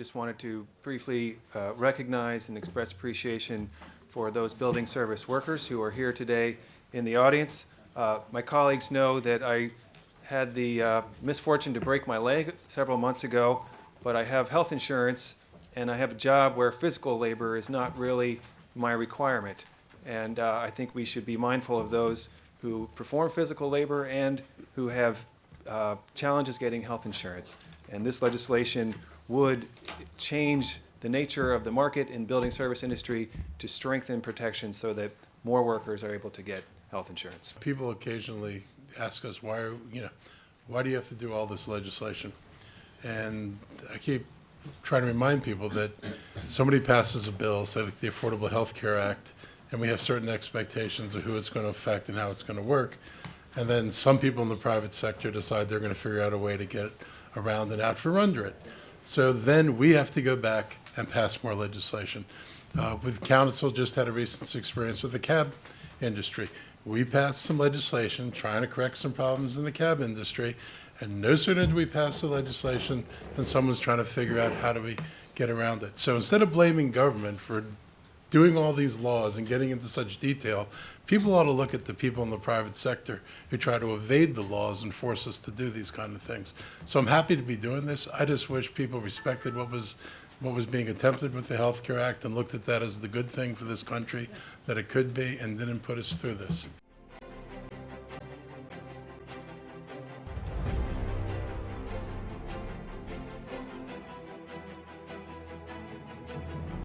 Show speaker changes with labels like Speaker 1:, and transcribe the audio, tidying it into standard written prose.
Speaker 1: just wanted to briefly recognize and express appreciation for those building service workers who are here today in the audience. My colleagues know that I had the misfortune to break my leg several months ago, but I have health insurance and I have a job where physical labor is not really my requirement. And I think we should be mindful of those who perform physical labor and who have challenges getting health insurance. And this legislation would change the nature of the market in building service industry to strengthen protection so that more workers are able to get health insurance.
Speaker 2: People occasionally ask us, why do you have to do all this legislation? And I keep trying to remind people that somebody passes a bill, say like the Affordable Health Care Act, and we have certain expectations of who it's going to affect and how it's going to work. And then some people in the private sector decide they're going to figure out a way to get around and out from under it. So then we have to go back and pass more legislation. With council, just had a recent experience with the cab industry. We passed some legislation trying to correct some problems in the cab industry, and no sooner did we pass the legislation than someone's trying to figure out how do we get around it. So instead of blaming government for doing all these laws and getting into such detail, people ought to look at the people in the private sector who try to evade the laws and force us to do these kind of things. So I'm happy to be doing this. I just wish people respected what was being attempted with the Health Care Act and looked at that as the good thing for this country that it could be and didn't put us through this.